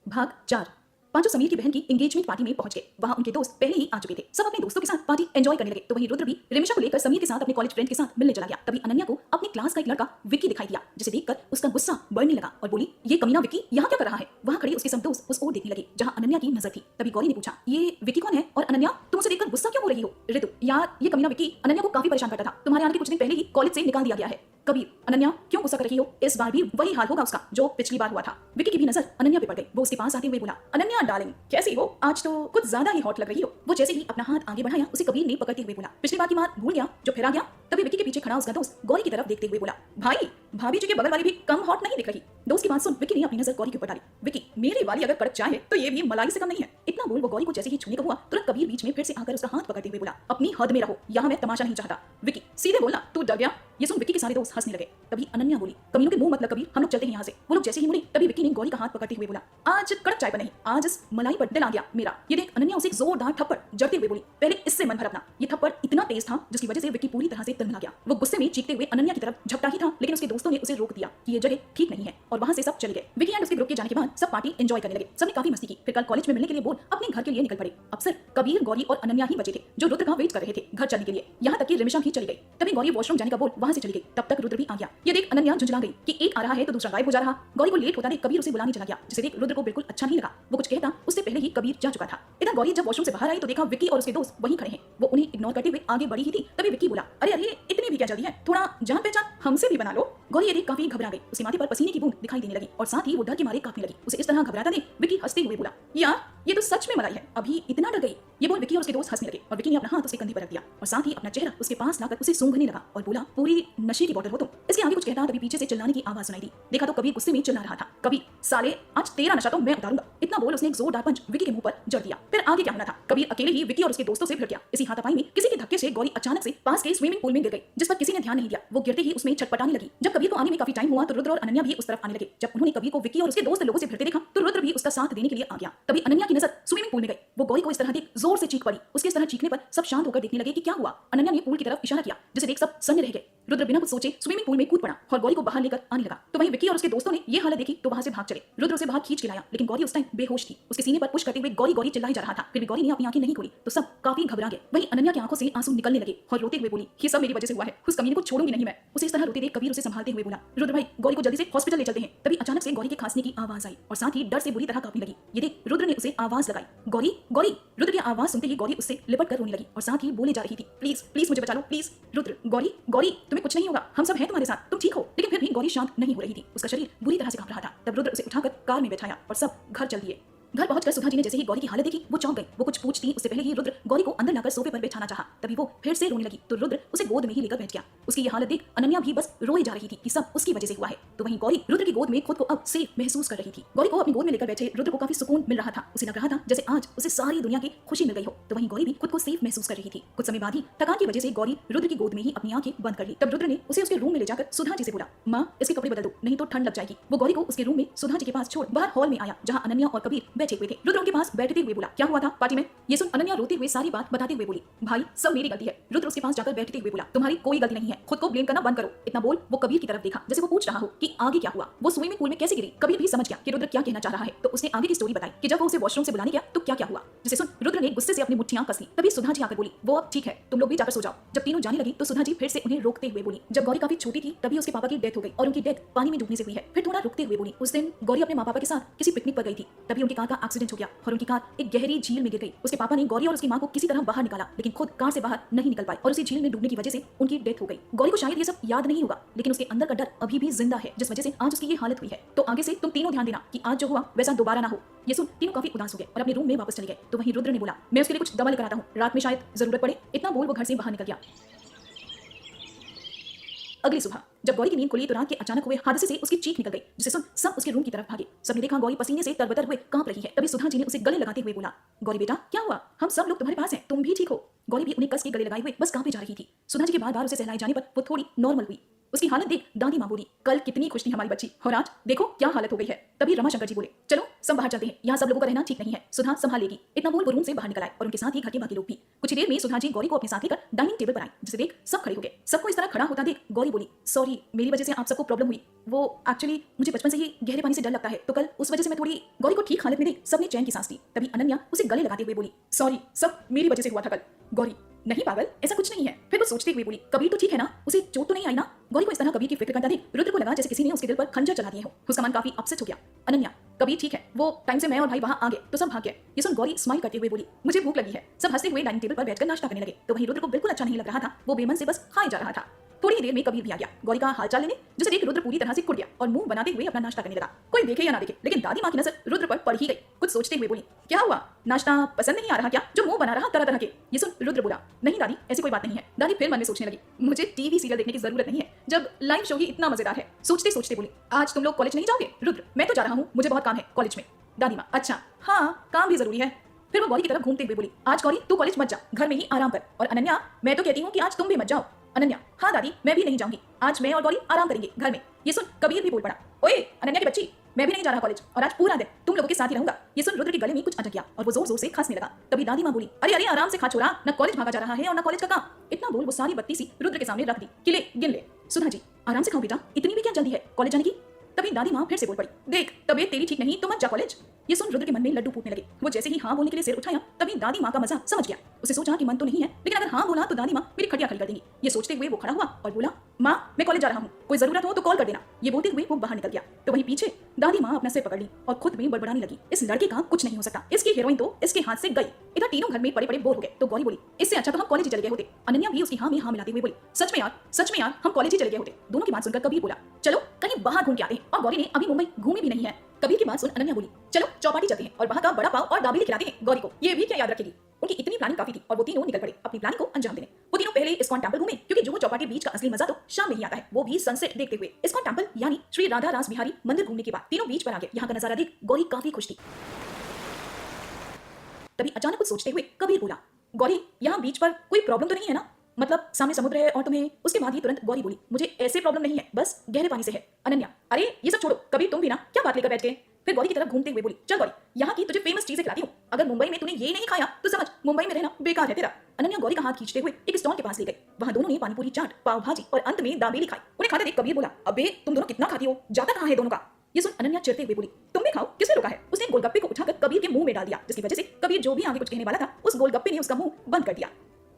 भाग 4। पांचों समीर की बहन की एंगेजमेंट पार्टी में पहुंच गए। वहां उनके दोस्त पहले ही आ चुके थे। सब अपने दोस्तों के साथ पार्टी एंजॉय करने लगे। तो वहीं रुद्र भी रिमिशा को लेकर समीर के साथ अपने कॉलेज फ्रेंड के साथ मिलने चला गया। तभी अनन्या को अपने क्लास का एक लड़का विक्की दिखाई दिया, जिसे देखकर उसका गुस्सा बढ़ने लगा और बोली, ये कमीना विक्की यहाँ क्या कर रहा है। वहां खड़े उसके सब दोस्त उस ओर देखने लगे जहां अनन्या की नजर थी। तभी गौरी ने पूछा, ये विक्की कौन है और अनन्या तुम उसे देखकर गुस्सा क्यों हो रही हो। ऋतु, यार ये कमीना विक्की अनन्या को काफी परेशान करता था। तुम्हारे आने के कुछ दिन पहले ही कॉलेज से निकाल दिया गया है। कबीर, अनन्या क्यों गुस्सा कर रही हो। इस बार भी वही हाल होगा उसका जो पिछली बार हुआ था। विक्की की भी नजर अनन्या पे पड़ गई। वो उसके पास आते हुए बोला, अनन्या डार्लिंग कैसी हो, आज तो कुछ ज्यादा ही हॉट लग रही हो। वो जैसे ही अपना हाथ आगे बढ़ाया उसे कबीर ने पकड़ते हुए बोला, पिछली बार की बात भूल गया जो फिर आ गया। तभी विक्की के पीछे खड़ा उसका दोस्त गौरी की तरफ देखते हुए बोला, भाई भाभी जी के बगल वाली भी कम हॉट नहीं दिख रही। दोस्त की बात सुन विक्की ने अपनी नजर गौरी के ऊपर डाली। विक्की, मेरी वाली अगर कड़क चाय है तो ये भी मलाई से कम नहीं है। इतना बोल वो गौरी को जैसे ही छूने का हुआ तुरंत कबीर बीच में फिर से आकर उसका हाथ पकड़ते हुए बोला, अपनी हद में रहो, यहाँ मैं तमाशा नहीं चाहता। विक्की, सीधे बोलना, तू डर गया। ये सुन विक्की के सारे दोस्त हंसने लगे। तभी अनन्या बोली, कमीनों के मुंह मतलब कबीर, हम लोग चलते हैं यहाँ से। वो लोग जैसे ही मुड़ी तभी विक्की ने गौरी का हाथ पकड़ते हुए बोला, आज कड़क चाय पर नहीं, आज इस मलाई पर दिल आ गया मेरा। ये देख अनन्या उसे एक जोरदार थप्पड़ जड़ते हुए बोली, पहले इससे मन भर अपना। ये थप्पड़ इतना तेज था जिसकी वजह से विक्की पूरी तरह से तलमला गया। वो गुस्से में चीखते हुए अनन्या की तरफ झपटा ही था, लेकिन उसके दोस्तों ने उसे रोक दिया कि ये जगह ठीक नहीं है और वहां से सब चले गए। विक्की एंड उसके ग्रुप के जाने के बाद सब पार्टी एंजॉय करने लगे। सबने काफी मस्ती की। फिर कल कॉलेज में मिलने के लिए बोल अपने घर के लिए निकल पड़े। अफसर कबीर, गौरी और अनन्या ही बचे थे जो रुद्र का वेट कर रहे थे घर चलने के लिए। यहाँ तक कि रिमिशा भी चली गई। तभी गौरी वॉशरूम जाने का बोल वहां से चली गई। तब तक रुद्र भी आ गया। ये देख अनन्या झुंझला गई कि एक आ रहा है तो दूसरा गायब हो जा रहा। गौरी को लेट होता देख कबीर उसे बुलाने चला गया, जिसे देख रुद्र को बिल्कुल अच्छा नहीं लगा। वो कुछ कहता उससे पहले ही कबीर जा चुका था। इधर गौरी जब वॉशरूम से बाहर आई तो देखा विक्की और उसके दोस्त वहीं खड़े हैं। वो उन्हें इग्नोर करते हुए आगे बढ़ी ही थी। तभी विक्की बोला, अरे अरे इतनी भी क्या जल्दी है, थोड़ा जान पहचान हमसे भी बना लो। गौरी ये देख काफी घबरा गई। उसके माथे पर पसीने की बूंद दिखाई देने लगी और साथ ही वो डर के मारे कांपने लगी। उसे इस तरह घबराता देख विक्की हंसते हुए बोला, यार ये तो सच में मलाई है, अभी इतना डर गई। ये बोल विक्की और उसके दोस्त हंसने लगे और विक्की ने अपना हाथ उसके कंधे पर रख दिया और साथ ही अपना चेहरा उसके पास लाकर उसे सूंघने लगा और बोला, पूरी नशे की बोतल हो तुम। इसके आगे कुछ कहता तभी पीछे से चिल्लाने की आवाज सुनाई दी। देखा तो कबीर गुस्से में चिल्ला रहा था, कबीर साले आज तेरा नशा तो मैं उतारूंगा। इतना बोल उसने एक जोरदार पंच विक्की के मुंह पर जड़ दिया। फिर आगे क्या होना था, कबीर अकेले ही विक्की और उसके दोस्तों से भिड़ गया। इसी हाथापाई में किसी के धक्के से गौरी अचानक से पास के स्विमिंग पूल में गिर गई, जिस पर किसी ने ध्यान नहीं दिया। वो गिरते ही उसमें छटपटाने लगी। जब कबीर को आने में काफी टाइम हुआ तो रुद्र और अनन्या भी उस तरफ आने लगे। जब उन्होंने कबीर को विक्की और उसके दोस्त लोगों से भिड़ते देखा तो रुद्र भी उसका साथ देने के लिए आ गया। तभी अनन्या की नजर स्विमिंग पूल में गई। वो गौरी को इस तरह देख जोर से चीख पड़ी। उसके इस तरह चीखने पर सब शांत होकर देखने लगे कि क्या हुआ। अनन्या ने पूल की तरफ इशारा किया, जिसे देख सब सन्न रह गए। रुद्र बिना कुछ सोचे स्विमिंग पूल में कूद पड़ा और गौरी को बाहर लेकर आने लगा। तो वहीं विक्की और उसके दोस्तों ने ये हालत देखी तो वहां से भाग चले। रुद्र उसे बाहर खींच के लाया, लेकिन गौरी उस टाइम बेहोश थी। उसके सीने पर पुश करते हुए गौरी गौरी चिल्लाई जा रहा था। फिर भी गौरी ने अपनी आंखें नहीं खोली तो सब काफी घबरा गए। वहीं अनन्या की आंखों से आंसू निकलने लगे और रोते हुए बोली, ये सब मेरी वजह से हुआ है, उस कमीने को छोड़ूंगी नहीं मैं। उसे इस तरह रोते देख कबीर उसे संभालते हुए बोला, रुद्र भाई गौरी को जल्दी से हॉस्पिटल ले चलते हैं। तभी अचानक से गौरी के खांसने की आवाज आई और साथ ही डर से बुरी तरह कांपने लगी। ये देख रुद्र ने उसे आवाज लगाई, गौरी गौरी। रुद्र की आवाज सुनते ही गौरी उससे लिपट कर रोने लगी और साथ ही बोले जा रही थी, प्लीज प्लीज मुझे बचा लो प्लीज। रुद्र, गौरी गौरी तुम्हें कुछ नहीं होगा, हम सब हैं तुम्हारे साथ, तुम ठीक हो। लेकिन फिर भी गौरी शांत नहीं हो रही थी। उसका शरीर बुरी तरह से कांप रहा था। तब रुद्र उसे उठाकर कार में बैठाया और सब घर चल दिए। घर पहुंचकर सुधा जी ने जैसे ही गौरी की हालत देखी वो चौंक गई। वो कुछ पूछती उससे पहले ही रुद्र गौरी को अंदर लाकर सोफे पर बैठाना चाहा। तभी वो फिर से रोने लगी तो रुद्र उसे गोद में ही लेकर बैठ गया। उसकी ये हालत देख अनन्या भी बस रोए जा रही थी कि सब उसकी वजह से हुआ है। तो वहीं गौरी रुद्र की गोद में खुद को अब सेफ महसूस कर रही थी। गौरी को अपनी गोद में लेकर बैठे रुद्र को काफी सुकून मिल रहा था। उसे लग रहा था जैसे आज उसे सारी दुनिया की खुशी मिल गई हो। तो वहीं गौरी भी खुद को सेफ महसूस कर रही थी। कुछ समय बाद ही थकान की वजह से गौरी रुद्र की गोद में ही अपनी आंखें बंद कर ली। तब रुद्र ने उसे उसके रूम में ले जाकर सुधा जी से बोला, माँ इसके कपड़े बदल दो नहीं तो ठंड लग जाएगी। वो गौरी को उसके रूम में सुधा जी के पास छोड़ बाहर हॉल में आया जहाँ अनन्या और कबीर बैठे हुए थे। रुद्र उनके पास बैठते हुए बोला, क्या हुआ था पार्टी में। ये सुन अनन्या रोते हुए सारी बात बताते हुए बोली, भाई सब मेरी गलती है। रुद्र उसके पास जाकर बैठते हुए बोला, तुम्हारी कोई गलती नहीं है, खुद को ब्लेम करना बंद करो। इतना बोल वो कबीर की तरफ देखा जैसे वो पूछ रहा हो कि आगे क्या हुआ। वो स्विमिंग पूल में कैसे गिरी। कबीर भी समझ गया कि रुद्र क्या कहना चाह रहा है तो उसने आगे की स्टोरी बताई कि जब वो उसे वॉशरूम से बुलाने गया तो क्या क्या हुआ। जिसे सुन रुद्र ने गुस्से से अपनी मुट्ठियां कस ली। तभी सुधा जी आकर बोली, वो अब ठीक है, तुम लोग भी जाकर सो जाओ। जब तीनों जाने लगी तो सुधा जी फिर से उन्हें रोकते हुए बोली, जब गौरी काफी छोटी थी तभी उसके पापा की डेथ हो गई और उनकी डेथ पानी में डूबने से हुई है। फिर थोड़ा रुकते हुए बोली, उस दिन गौरी अपने माँ पापा के साथ किसी पिकनिक पर गई थी। तभी उनकी कार का एक्सीडेंट हो गया और उनकी कार एक गहरी झील में गिर गई। उसके पापा ने गौरी और उसकी मां को किसी तरह बाहर निकाला लेकिन खुद कार से बाहर नहीं निकल पाए और उसी झील में डूबने की वजह से उनकी डेथ हो गई। गौरी को शायद ये सब याद नहीं होगा लेकिन उसके अंदर का डर अभी भी जिंदा है जिस वजह से आज उसकी ये हालत हुई है। तो आगे से तुम तीनों ध्यान देना कि आज जो हुआ वैसा दोबारा ना हो। ये सुन तीनों काफी उदास हो गए और अपने रूम में वापस चले गए। तो वहीं रुद्र ने बोला, मैं उसके लिए कुछ दवा लेकर आता हूँ, रात में शायद जरूरत पड़े। इतना बोल वो घर से बाहर निकल गया। अगली सुबह जब गौरी की नींद खुली तो रात के अचानक हुए हादसे से उसकी चीख निकल गई, जिसे सुन सब उसके रूम की तरफ भागे। सबने देखा गौरी पसीने से तरबतर हुए कांप रही है। तभी सुधा जी ने उसे गले लगाते हुए बोला, गौरी बेटा क्या हुआ, हम सब लोग तुम्हारे पास हैं, तुम भी ठीक हो। गौरी भी उन्हें कस के गले लगाए हुए बस कांपे जा रही थी। सुधा जी के बार बार उसे सहलाए जाने पर वो थोड़ी नॉर्मल हुई। उसकी हालत देख दादी माँ बोली, कल कितनी खुश थी हमारी बच्ची और आज देखो क्या हालत हो गई है। तभी रमाशंकर जी बोले, चलो सब बाहर चलते हैं, यहाँ सब लोगों का रहना ठीक नहीं है, सुधा संभाल लेगी। इतना बोल वो रूम से बाहर निकल आए और उनके साथ ही घर के बाकी लोग भी। कुछ ही देर में सुधा जी गौरी को अपने साथ लेकर डाइनिंग टेबल पर आई, जिसे देख सब खड़े हो गए। सबको इस तरह खड़ा होता देख गौरी बोली, सॉरी मेरी वजह से आप सबको प्रॉब्लम हुई। वो एक्चुअली मुझे बचपन से ही गहरे पानी से डर लगता है, तो कल उस वजह से मैं थोड़ी। गौरी को ठीक हालत में देख सबने चैन की सांस ली। तभी अनन्या उसे गले लगाते हुए बोली, सॉरी सब मेरी वजह से हुआ था कल। गौरी, नहीं पागल, ऐसा कुछ नहीं है। फिर वो सोचते हुए बोली, कबीर तो ठीक है ना, उसे चोट तो नहीं आई ना। गौरी को इस तरह कबीर की फिक्र करता देख रुद्र को लगा जैसे किसी ने उसके दिल पर खंजर चला दिया हो। उसका मन काफी अपसेट हो गया। अनन्या, कबीर ठीक है, वो टाइम से मैं और भाई वहां आ गए तो सब भाग गए। ये सुन गौरी स्माइल करते हुए बोली, मुझे भूख लगी है। सब हंसते हुए डाइनिंग टेबल पर बैठकर नाश्ता करने लगे। तो वहीं रुद्र को बिल्कुल अच्छा नहीं लग रहा था, वो बेमन से बस खाए जा रहा था। थोड़ी ही देर में कबीर भी आ गया गौरी का हालचाल लेने, जिसे देख रुद्र पूरी तरह से कुट गया और मुंह बनाते हुए अपना नाश्ता करने लगा। कोई देखे या ना देखे, लेकिन दादी माँ की नजर रुद्र पर पड़ ही गई। कुछ सोचते हुए बोली, क्या हुआ, नाश्ता पसंद नहीं आ रहा क्या, जो मुंह बना रहा तरह तरह के। ये सुन रुद्र बोला, नहीं दादी ऐसी कोई बात नहीं है। दादी फिर मन में सोचने लगी, मुझे टीवी सीरियल देखने की जरूरत नहीं है जब लाइव शो ही इतना मजेदार है। सोचते सोचते बोली, आज तुम लोग कॉलेज नहीं जाओगे। रुद्र, मैं तो जा रहा हूँ, मुझे बहुत काम है कॉलेज में। दादी माँ, अच्छा हाँ काम भी जरूरी है। फिर वो गौरी की तरफ घूमते हुए बोली, आज गौरी तू कॉलेज मत जा, घर में ही आराम कर। और अनन्या, मैं तो कहती हूँ कि आज तुम भी मत जाओ। अनन्या, हाँ दादी मैं भी नहीं जाऊंगी, आज मैं और गौरी आराम करेंगे घर में। ये सुन कबीर भी बोल पड़ा, ओए अनन्या की बच्ची, मैं भी नहीं जा रहा कॉलेज और आज पूरा दिन तुम लोगों के साथ ही रहूंगा। ये सुन रुद्र के गले में कुछ अटक गया और वो जोर जोर से खांसने लगा। तभी दादी माँ बोली, अरे अरे आराम से खा छोरा, ना कॉलेज भागा जा रहा है और ना कॉलेज का काम। इतना बोल वो सारी बत्ती सी रुद्र के सामने रख दी कि ले गिन ले। सुधा जी आराम से खाओ बेटा, इतनी भी क्या जल्दी है कॉलेज जाने की। तभी दादी माँ फिर से बोल पड़ी, देख तबीयत तेरी ठीक नहीं तो मत जा कॉलेज। ये सुन रुद्र के मन में लड्डू फूटने लगे। वो जैसे ही हाँ बोलने के लिए सिर उठाया तभी दादी माँ का मजा समझ गया। उसे सोचा कि मन तो नहीं है, लेकिन अगर हाँ बोला तो दादी माँ मेरी खटिया खड़ी कर देंगी। ये सोचते हुए वो खड़ा हुआ और बोला, माँ मैं कॉलेज जा रहा हूँ, कोई जरूरत हो तो कॉल कर देना। ये बोलते हुए वो बाहर निकल गया। तो वहीं पीछे दादी माँ अपना सिर पकड़ ली और खुद में बड़बड़ाने लगी, इस लड़के का कुछ नहीं हो सकता, इसकी हीरोइन तो इसके हाथ से गई। इधर तीनों घर में पड़े पड़े बोर हो गए। तो गौरी बोली, इससे अच्छा तो हम कॉलेज ही चले गए होते। अनन्या भी उसकी हाँ में हाँ मिलाते हुए बोली, सच में यार हम कॉलेज ही चले गए होते। दोनों की बात सुनकर कबीर बोला, चलो कहीं बाहर घूम के आते हैं। और गौरी ने अभी मुंबई घूमी भी नहीं है। कबीर की बात सुन अनन्या बोली, चलो चौपाटी चलते हैं और वहां का बड़ा पाव और दाबेली खिलाते हैं गौरी को, ये भी क्या याद रखेगी। उनकी इतनी प्लानिंग काफी थी और वो तीनों निकल पड़े अपनी प्लानिंग को अंजाम देने। वो तीनों पहले इस्कॉन टेंपल घूमे, क्योंकि जुहू चौपाटी बीच का असली मजा तो शाम में ही आता है, वो भी सनसेट देखते हुए। इस्कॉन टेंपल यानी श्री राधा रास बिहारी मंदिर घूमने के बाद तीनों बीच पर आ गए। यहाँ का नजारा देख गौरी काफी खुश थी। तभी अचानक कुछ सोचते हुए कबीर बोला, गौरी यहाँ बीच पर कोई प्रॉब्लम तो नहीं है ना, मतलब सामने समुद्र है और तुम्हें। उसके बाद ही तुरंत गौरी बोली, मुझे ऐसे प्रॉब्लम नहीं है, बस गहरे पानी से है। अनन्या, अरे ये सब छोड़ो, कबीर तुम भी ना क्या बात लेकर बैठ गए। फिर गौरी की तरफ घूमते हुए बोली, चल गौरी यहाँ की तुझे फेमस चीजें खिलाती हूँ, अगर मुंबई में तूने ये नहीं खाया तो समझ मुंबई में रहना बेकार है तेरा। अनन्या गौरी का हाथ खींचते हुए एक स्टॉल के पास ले गई। वहां दोनों ने पानीपुरी चाट, पाव भाजी और अंत में दाबेली खाई। उन्हें खाते देख कबीर बोला, अबे तुम दोनों कितना खाती हो, जाता कहाँ है दोनों का। ये सुन अनन्या चिढ़ते हुए बोली, तुम भी खाओ, किसने रोका है। उसने गोलगप्पे को उठाकर कबीर के मुंह में डाल दिया, जिसकी वजह से कबीर जो भी आगे कुछ कहने वाला था उस गोलगप्पे ने उसका मुंह बंद कर दिया।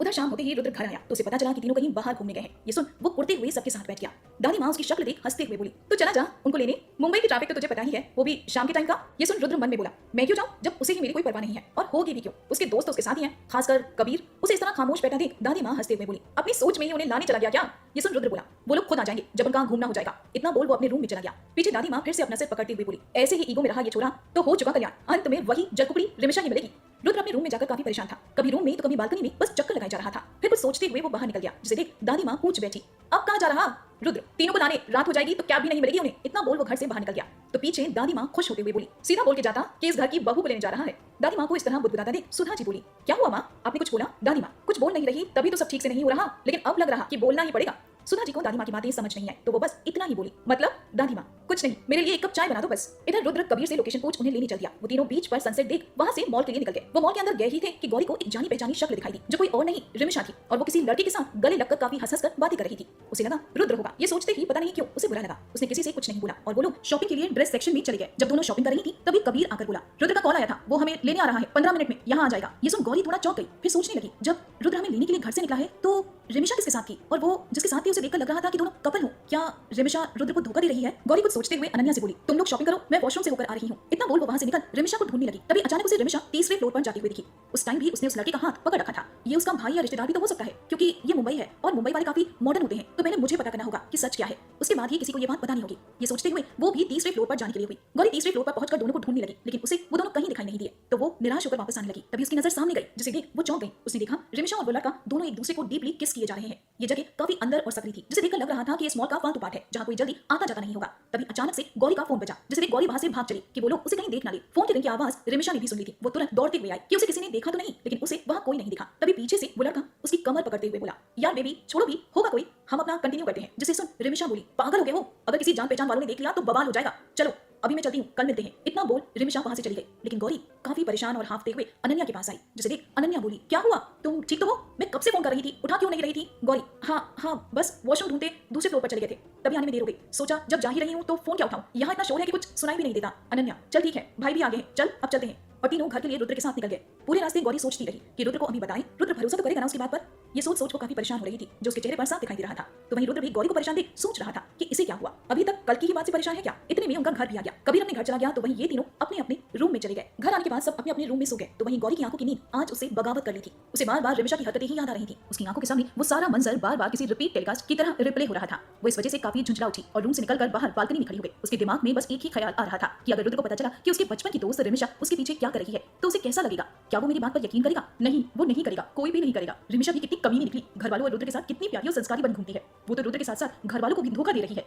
उधर शाम होते ही रुद्र घर आया तो उसे पता चला कि तीनों कहीं बाहर घूमने गए हैं। ये सुन वो कुर्ते हुए सबके साथ बैठ गया। दादी माँ उसकी शक्ल देख हंसते हुए बोली, तू चला जा उनको लेने, मुंबई की ट्रैफिक तो तुझे पता ही है, वो भी शाम के टाइम का। ये सुन रुद्र मन में बोला, मैं क्यों जाऊं जब उसे ही मेरी कोई परवाह नहीं है, और होगी भी क्यों, उसके दोस्त उसके साथ ही हैं, खासकर कबीर। उसे इस तरह खामोश बैठा देख दादी माँ हंसते हुए बोली, अपनी सोच में ही उन्हें लाने चला गया क्या। ये सुन रुद्र बोला, वो लोग खुद आ जाएंगे जब उनका घूमना हो जाएगा। इतना बोल वो अपने रूम में चला गया। पीछे दादी माँ फिर से अपना सिर पकड़ते हुए बोली, ऐसे ही ईगो में रहा ये छोरा तो हो चुका कल्याण, अंत में वही जलकुकड़ी रिमिशा ही मिलेगी। रुद्र अपने रूम में जाकर काफी परेशान था, कभी रूम में तो कभी बालकनी में बस चक्कर लगाया जा रहा था। फिर कुछ सोचते हुए वो बाहर निकल गया, जिसे देख दादी माँ पूछ बैठी, अब कहाँ जा रहा। रुद्र, तीनों को लाने रात हो जाएगी तो कैब भी नहीं मिलेगी उन्हें। इतना बोल वो घर से बाहर निकल गया। तो पीछे दादी माँ खुश होते हुए बोली, सीधा बोल के जाता कि इस घर की बहू को लेने जा रहा है। दादी माँ को इस तरह बुदबुदाता देख सुधा जी बोली, क्या हुआ माँ, आपने कुछ बोला। दादी माँ, कुछ बोल नहीं रही तभी तो सब ठीक से नहीं हो रहा, लेकिन अब लग रहा कि बोलना ही पड़ेगा। सुधा जी को दादी माँ की बातें समझ नहीं है तो वो बस इतना ही बोली, मतलब दादी माँ कुछ नहीं, मेरे लिए एक कप चाय बना दो बस। इधर रुद्र कबीर से लोकेशन पूछ उन्हें लेने चल दिया। वो तीनों बीच पर सनसेट देख वहां से मॉल के लिए निकल गए। वो मॉल के अंदर गए ही थे कि गौरी को एक जानी पहचानी शक्ल दिखाई दी, जो कोई और नहीं रिमिशा थी, और वो किसी लड़के के साथ गले लगकर काफी हंस कर बातें कर रही थी। उसे लगा रुद्र होगा। ये सोचते ही पता नहीं क्यों उसे बुरा लगा। उसने किसी से कुछ नहीं बोला और वो लोग शॉपिंग के लिए ड्रेस सेक्शन में चले गए। जब दोनों शॉपिंग कर रही थी तभी कबीर आकर बोला, रुद्र का कॉल आया था, वो हमें लेने आ रहा है, 15 मिनट में यहाँ आ जाएगा। ये सुन गौरी थोड़ा चौंक गई, फिर सोचने लगी, जब रुद्र हमें लेने के लिए घर से निकला है तो रिमिशा किसके साथ थी, और वो जिसके साथ थी उसे देखकर लग रहा था कि दोनों कपल हो। क्या रिमिशा रुद्र को धोखा दे रही है। गौरी कुछ सोचते हुए अनन्या से बोली, तुम लोग शॉपिंग करो, मैं वॉशरूम से होकर आ रही हूँ। इतना बोल वो वहां से निकल रिमिशा को ढूंढने लगी। तभी अचानक उसे रिमिशा तीसरे फ्लोर पर जाती हुई दिखी। उस टाइम भी उसने उस लड़के का हाथ पकड़ रखा था। ये उसका भाई या रिश्तेदार भी तो हो सकता है, क्योंकि ये मुंबई है और मुंबई वाले काफी मॉडर्न होते हैं, तो पहले मुझे पता करना होगा कि सच क्या है, उसके बाद ही किसी को ये बात बतानी होगी। ये सोचते हुए वो भी तीसरे फ्लोर पर जाने के लिए हुई। गौरी तीसरे फ्लोर पर पहुंचकर दोनों को ढूंढने लगी, लेकिन उसे वो दोनों कहीं दिखाई नहीं दिए। तो वो निराश होकर वापस आने लगी। तभी उसकी नजर सामने गई, जिसे देख वो चौंक गई। उसने देखा रिमिशा और वो लड़का दोनों एक दूसरे को डीपली किस किए जा रहे हैं। ये जगह काफी अंदर और सकरी थी, जिसे देखकर लग रहा था कि इस मॉल का फालतू पार्ट है, जहां कोई जल्दी आता जाता नहीं होगा। तभी अचानक से गौरी का फोन बजा, जिसे देख गौरी वहां से भाग चली कि वो लोग उसे कहीं देख ना ले। फोन के रिंग की आवाज रिमिशा ने भी सुन ली थी। वो तुरंत दौड़ते हुए आई कि उसे किसी ने देखा तो नहीं, लेकिन उसे वहां कोई नहीं दिखा। तभी पीछे से वो लड़का उसकी कमर पकड़ते हुए बोला, यार बेबी छोड़ो भी, होगा कोई, हम अपना कंटिन्यू करते हैं। जिसे सुन रिमिशा बोली, पागल हो गए हो, अगर किसी जान पहचान वालों ने देख लिया तो बवाल हो जाएगा, चलो। अभी मैं चलती हूँ, कल मिलते हैं। इतना बोल रिमिशा वहां से चली गई। लेकिन गौरी काफी परेशान और हांफते हुए अनन्या के पास आई, जिसे देख अनन्या बोली, क्या हुआ? तुम ठीक तो हो? मैं कब से फोन कर रही थी, उठा क्यों नहीं रही थी? गौरी, हाँ हाँ, बस वॉशरूम ढूंढते दूसरे फ्लोर पर चले गए थे, तभी आने में देर हो गई। सोचा जब जा ही रही हूँ तो फोन क्या उठाऊं, यहाँ इतना शोर है कि कुछ सुनाई भी नहीं देता। अनन्या, चल ठीक है, भाई भी आ गए हैं, चल अब चलते हैं। और तीनों घर के लिए रुद्र के साथ निकल गए। पूरे रास्ते गौरी सोचती रही कि रुद्र को अभी बताएं, रुद्र भरोसा तो करेगा ना उसकी बात पर। ये सोच सोच को काफी परेशान हो रही थी, जो उसके चेहरे पर साफ दिखाई दे रहा था। तो वहीं रुद्र भी गौरी को परेशान देख सोच रहा था कि इसे क्या हुआ, अभी तक कल की ही बात से परेशान है क्या? इतने में उनका घर भी आ गया। कबीर अपने घर चला गया तो वहीं ये तीनों अपने अपने रूम में चले गए। घर आने के बाद सब अपने अपने रूम में सो गए। तो वहीं गौरी की आंखों की नींद आज उसे बगावत कर ली थी। उसे बार बार रिमिशा की हरकतें ही याद आ रही थी। उसकी आंखों के सामने वो सारा मंजर बार बार किसी रिपीट टेलीकास्ट की तरह रिप्ले हो रहा था। वो इस वजह से काफी झुंझला उठी और रूम से निकलकर बाहर बालकनी में खड़ी हो गई। उसके दिमाग में बस एक ही ख्याल आ रहा था कि अगर रुद्र को पता चला कि उसके बचपन की दोस्त रिमिशा उसके पीछे क्या कर रही है तो उसे कैसा लगेगा? क्या वो मेरी बात पर यकीन करेगा? नहीं, वो नहीं करेगा, कोई भी नहीं करेगा। रिमिशा भी कितनी कमीनी निकली, घर वालों और रुद्र के साथ कितनी प्यारी और संस्कारी बन घूमती है। वो तो रुद्र के साथ साथ घर वालों को भी धोखा दे रही है।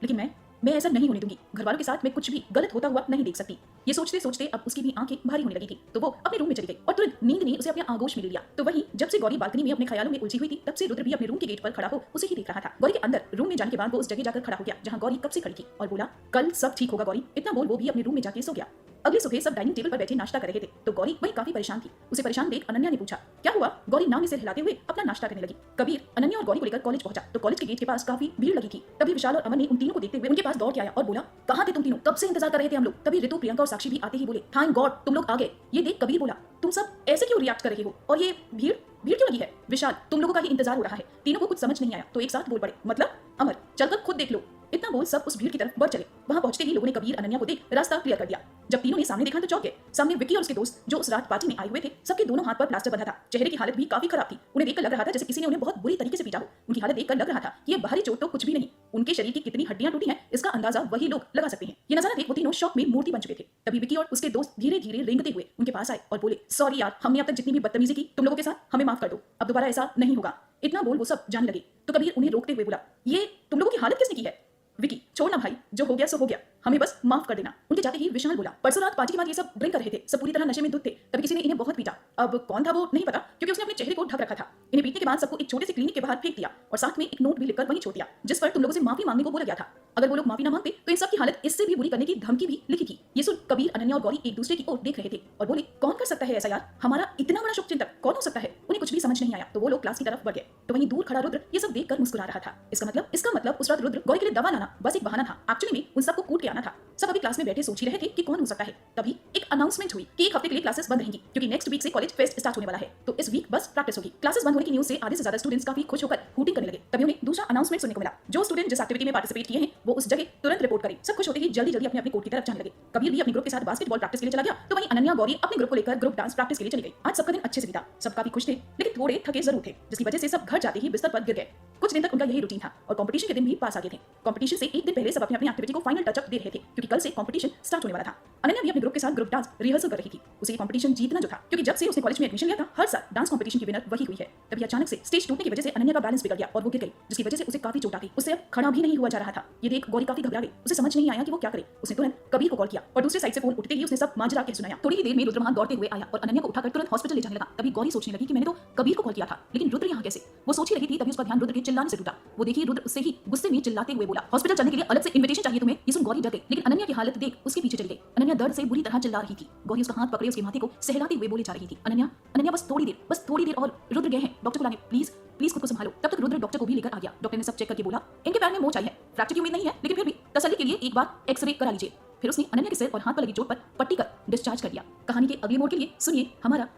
लेकिन मैं ऐसा नहीं होने दूंगी। घर वालों के साथ मैं कुछ भी गलत होता हुआ नहीं देख सकती। ये सोचते सोचते अब उसकी भी आंखें भारी होने लगी थी। तो वो अपने रूम में चली गई और तुरंत नींद ने उसे अपने आगोश में ले लिया। तो वहीं जब से गौरी बालकनी में अपने ख्यालों में उलझी हुई थी, तब से रुद्र भी अपने रूम के गेट पर खड़ा हो उसे ही देख रहा था। गौरी के अंदर रूम में जाने के बाद वो उस जगह जाकर खड़ा हो गया जहां गौरी कब से खड़ी थी और बोला, कल सब ठीक होगा गौरी। इतना बोल वो भी अपने रूम में जाके सो गया। अगली सुबह सब डाइनिंग टेबल पर बैठे नाश्ता कर रहे थे तो गौरी वहीं काफी परेशान थी। उसे परेशान देख अनन्या ने पूछा, क्या हुआ? गौरी नाम से हिलाते हुए अपना नाश्ता करने लगी। कबीर अनन्या और गौरी को लेकर कॉलेज पहुंचा तो कॉलेज के गेट के पास काफी भीड़ लगी थी। तभी विशाल और अमन ने उन तीनों को देखते हुए उनके पास दौड़ के आया और बोला, कहां थे तुम तीनों? कब से इंतजार कर रहे थे हम लोग। तभी ऋतु, प्रियंका और साक्षी भी आते ही बोले, थैंक गॉड तुम लोग आ गए। ये देख कबीर बोला, तुम सब ऐसे क्यों रिएक्ट कर रहे हो और ये भीड़ भीड़ क्यों लगी है? विशाल, तुम लोगों का ही इंतजार हो रहा है। तीनों को कुछ समझ नहीं आया तो एक साथ बोल पड़े, मतलब अमर चलकर खुद देख लो। इतना बोल सब उस भीड़ की तरफ बढ़ चले। वहां पहुंचते ही लोगों ने कबीर अनन्या को देख रास्ता क्लियर कर दिया। जब तीनों ने सामने देखा तो चौंक गए। सामने विक्की और उसके दोस्त जो उस रात पार्टी में आए हुए थे, सबके दोनों हाथ पर प्लास्टर बंधा था। चेहरे की हालत भी काफी खराब थी। उन्हें देखकर लग रहा था जैसे किसी ने उन्हें बहुत बुरी तरीके से पीटा हो। उनकी हालत देखकर लग रहा था कि ये बाहरी चोट तो कुछ भी नहीं, उनके शरीर की कितनी हड्डियां टूटी हैं इसका अंदाजा वही लोग लगा सकते हैं। ये नजारा देख वो तीनों शॉक में मूर्ति बन चुके थे। तभी विक्की और उसके दोस्त धीरे धीरे रेंगते हुए उनके पास आए और बोले, सॉरी यार, हमने अब तक जितनी भी बदतमीजी की तुम लोगों के साथ, हमें माफ कर दो, अब दोबारा ऐसा नहीं होगा। इतना बोल वो सब जाने लगे तो कबीर उन्हें रोकते हुए बोला, ये तुम लोगों की हालत किसने की है? विकी, छोड़ना भाई, जो हो गया सो हो गया, हमें बस माफ कर देना। उनके जाते ही विशाल बोला, परसों रात पार्टी के बाद ये सब ड्रिंक कर रहे थे, सब पूरी तरह नशे में धुत थे, तभी किसी ने इन्हें बहुत पीटा। अब कौन था वो नहीं पता क्योंकि उसने अपने चेहरे को ढक रखा था। इन्हें पीटने के बाद सबको एक छोटे से क्लिनिक के बाहर फेंक दिया और साथ में एक नोट भी लिखकर वहीं छोड़ दिया जिस पर तुम लोगों से माफी मांगने को बोला गया था। अगर वो लोग माफी ना मांगते तो इन सब की हालत इससे भी बुरी करने की धमकी भी लिखी थी। ये सुन कबीर, अनन्या और गौरी एक दूसरे की ओर देख रहे थे और बोले, कौन कर सकता है ऐसा यार? हमारा इतना बड़ा शुभचिंतक कौन हो सकता है? उन्हें कुछ भी समझ नहीं आया तो वो लोग क्लास की तरफ बढ़ गए। तो वहीं दूर खड़ा रुद्र ये सब देखकर मुस्कुरा रहा था। इसका मतलब उस रात रुद्र गौरी के लिए दवा लाना बस एक बहाना था। एक्चुअली में उन सबको कूट के आना था। सब अभी क्लास में बैठे सोच ही रहे थे कि कौन हो सकता है। तभी एक अनाउंसमेंट हुई कि एक हफ्ते के लिए क्लासेस बंद रहेंगी क्योंकि नेक्स्ट वीक से कॉलेज फेस्ट स्टार्ट होने वाला है। तो इस वीक बस प्रैक्टिस होगी। क्लासेस बंद होने की न्यूज से आधे से ज्यादा स्टूडेंट्स काफी खुश होकर हूटिंग करने लगे। तभी उन्हें दूसरा अनाउंसमेंट सुनने को मिला, जो स्टूडेंट जिस एक्टिविटी में पार्टिसिपेट किए हैं वो उस जगह तुरंत रिपोर्ट करें। सब खुश होते ही जल्दी जल्दी अपने अपने कोर्ट की तरफ जाने लगे। कबीर भी अपने ग्रुप के साथ बास्केटबॉल प्रैक्टिस के लिए चला गया तो वहीं अनन्या गौरी अपने ग्रुप को लेकर ग्रुप डांस प्रैक्टिस के लिए चली गई। आज सबका दिन अच्छे से बीता। सब काफी खुश थे लेकिन थोड़े थके जरूर थे, जिसकी वजह से सब घर जाते ही बिस्तर पर गिर गए। कुछ दिन तक उनका यही रूटीन था और कंपटीशन के दिन भी पास आ गए थे। कंपटीशन से एक दिन पहले सब अपनी अपनी एक्टिविटी को फाइनल टचअप दे रहे थे क्योंकि कल से कंपटीशन स्टार्ट होने वाला था। अनन्या भी अपने ग्रुप के साथ ग्रुप डांस रिहर्सल कर रही थी। उसे कंपटीशन जीतना जो था क्योंकि जब से उसने कॉलेज में एडमिशन लिया था हर साल डांस कंपटीशन की विनर वही हुई है। तभी अचानक से स्टेज टूटने की वजह से अनन्या का बैलेंस बिगड़ गया और वो गिर गई, जिसकी वजह से उसे काफी चोट आ गई। उससे अब खड़ा भी नहीं हुआ जा रहा था। ये देख गौरी काफी घबरा गई। उसे समझ नहीं आया कि वो क्या करे। उसने तुरंत कबीर को कॉल किया और दूसरे साइड से फोन उठते ही उसने सब माजरा कह सुनाया। थोड़ी ही देर में रुद्र वहां दौड़ते हुए आया और अनन्या को उठाकर तुरंत हॉस्पिटल ले जाने लगा। तभी गौरी सोचने लगी कि मैंने तो कबीर को कॉल किया था लेकिन रुद्र यहाँ कैसे? वो सोच ही रही थी तभी उसका ध्यान रुद्र के चिल्लाने से टूटा। वो देखी रुद्र उससे ही गुस्से में चिल्लाते हुए बोला, हॉस्पिटल चलने के लिए अलग से इन्विटेशन चाहिए तुम्हें। ये सुन गौरी डर गई लेकिन अनन्या की हालत देख उसके पीछे चली गई। अनन्या दर्द से बुरी तरह चिल्ला रही थी। गौरी उसका हाथ पकड़े उसके माथे को सहलाते हुए बोली जा रही थी, अनन्या अनन्या बस थोड़ी देर और रुद्र गए हैं डॉक्टर बुलाने, प्लीज प्लीज खुद को संभालो। तब तक रुद्र डॉक्टर को भी लेकर आ गया। डॉक्टर ने सब चेक करके बोला, इनके पैर में मोच आई है, फ्रैक्चर की उम्मीद नहीं है लेकिन फिर भी तसल्ली के लिए एक बार एक्सरे करा लीजिए। फिर उसने अनन्या के सिर और हाथ पर लगी चोट पर पट्टी कर डिस्चार्ज कर दिया। कहानी के अगले मोड़ के लिए सुनिए हमारा